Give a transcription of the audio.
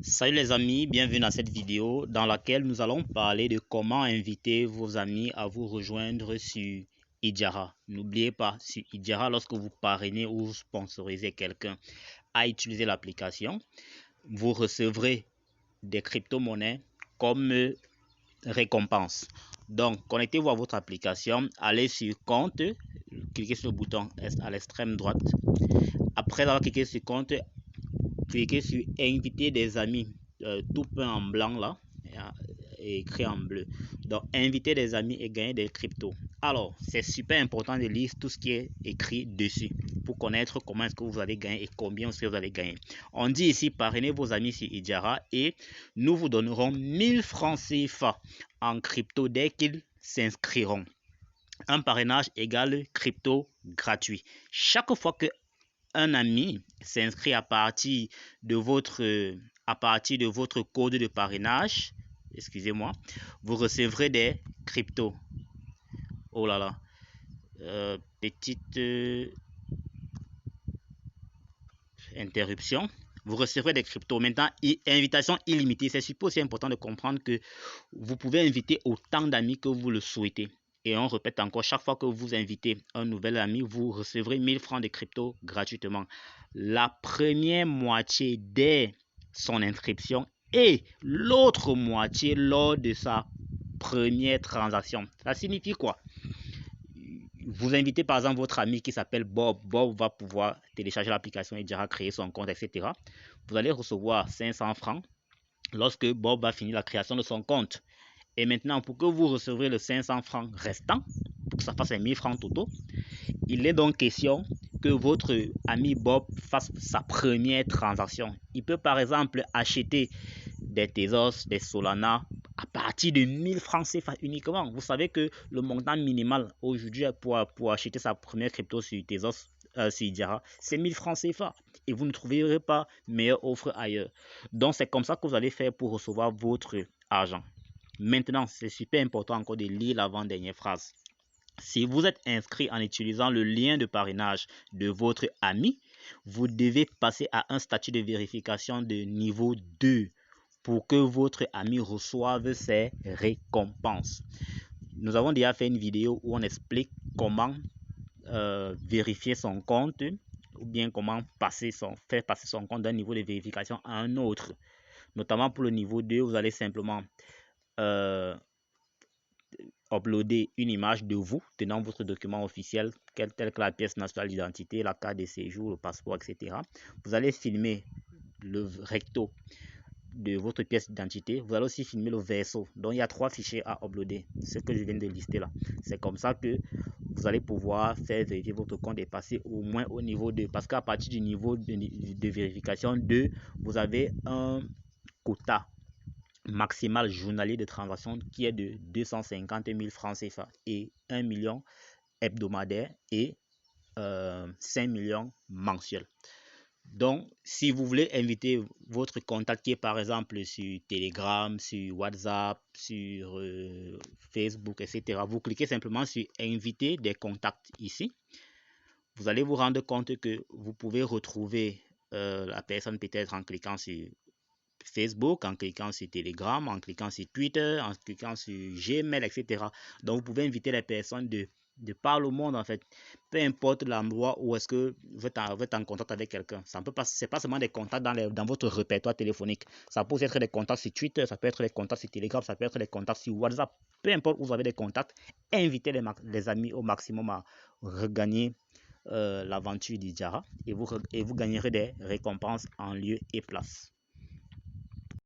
Salut les amis, bienvenue dans cette vidéo dans laquelle nous allons parler de comment inviter vos amis à vous rejoindre sur Idjara. N'oubliez pas, sur Idjara, lorsque vous parrainez ou vous sponsorisez quelqu'un à utiliser l'application, vous recevrez des crypto-monnaies comme récompense. Donc, connectez-vous à votre application, allez sur compte, cliquez sur le bouton à l'extrême droite. Après avoir cliqué sur compte, cliquez sur inviter des amis, tout peint en blanc là et écrit en bleu. Donc inviter des amis et gagner des cryptos. Alors c'est super important de lire tout ce qui est écrit dessus pour connaître comment est-ce que vous allez gagner et combien est-ce que vous allez gagner. On dit ici parrainez vos amis sur Idjara et nous vous donnerons 1000 francs CFA en crypto dès qu'ils s'inscriront. Un parrainage égale crypto gratuit. Chaque fois que un ami s'inscrit à partir de votre code de parrainage, excusez-moi, vous recevrez des cryptos. Oh là là, petite interruption. Vous recevrez des cryptos. Maintenant, invitation illimitée. C'est super aussi important de comprendre que vous pouvez inviter autant d'amis que vous le souhaitez. Et on répète encore, chaque fois que vous invitez un nouvel ami, vous recevrez 1000 francs de crypto gratuitement. La première moitié dès son inscription et l'autre moitié lors de sa première transaction. Ça signifie quoi? Vous invitez par exemple votre ami qui s'appelle Bob. Bob va pouvoir télécharger l'application et déjà créer son compte, etc. Vous allez recevoir 500 francs lorsque Bob va finir la création de son compte. Et maintenant, pour que vous recevrez le 500 francs restant, pour que ça fasse 1000 francs totaux, il est donc question que votre ami Bob fasse sa première transaction. Il peut par exemple acheter des Tezos, des Solana à partir de 1000 francs CFA uniquement. Vous savez que le montant minimal aujourd'hui pour acheter sa première crypto sur Tezos, sur Idjara, c'est 1000 francs CFA. Et vous ne trouverez pas meilleure offre ailleurs. Donc c'est comme ça que vous allez faire pour recevoir votre argent. Maintenant, c'est super important encore de lire l'avant-dernière phrase. Si vous êtes inscrit en utilisant le lien de parrainage de votre ami, vous devez passer à un statut de vérification de niveau 2 pour que votre ami reçoive ses récompenses. Nous avons déjà fait une vidéo où on explique comment vérifier son compte ou bien comment faire passer son compte d'un niveau de vérification à un autre. Notamment pour le niveau 2, vous allez simplement uploader une image de vous tenant votre document officiel tel que la pièce nationale d'identité, la carte de séjour, le passeport, etc. Vous allez filmer le recto de votre pièce d'identité. Vous allez aussi filmer le verso. Donc il y a 3 fichiers à uploader, ce que je viens de lister là. C'est comme ça que vous allez pouvoir faire vérifier votre compte et passer au moins au niveau 2. Parce qu'à partir du niveau de vérification 2, vous avez un quota maximal journalier de transaction qui est de 250 000 francs CFA et 1 million hebdomadaire et 5 millions mensuels. Donc, si vous voulez inviter votre contact qui est par exemple sur Telegram, sur WhatsApp, sur Facebook, etc., vous cliquez simplement sur inviter des contacts ici. Vous allez vous rendre compte que vous pouvez retrouver la personne peut-être en cliquant sur Facebook, en cliquant sur Telegram, en cliquant sur Twitter, en cliquant sur Gmail, etc. Donc, vous pouvez inviter les personnes de par le monde, en fait. Peu importe l'endroit où est-ce que vous êtes en contact avec quelqu'un. C'est pas seulement des contacts dans votre répertoire téléphonique. Ça peut être des contacts sur Twitter, ça peut être des contacts sur Telegram, ça peut être des contacts sur WhatsApp. Peu importe où vous avez des contacts, invitez les amis au maximum à regagner l'aventure d'Idjara et vous gagnerez des récompenses en lieu et place.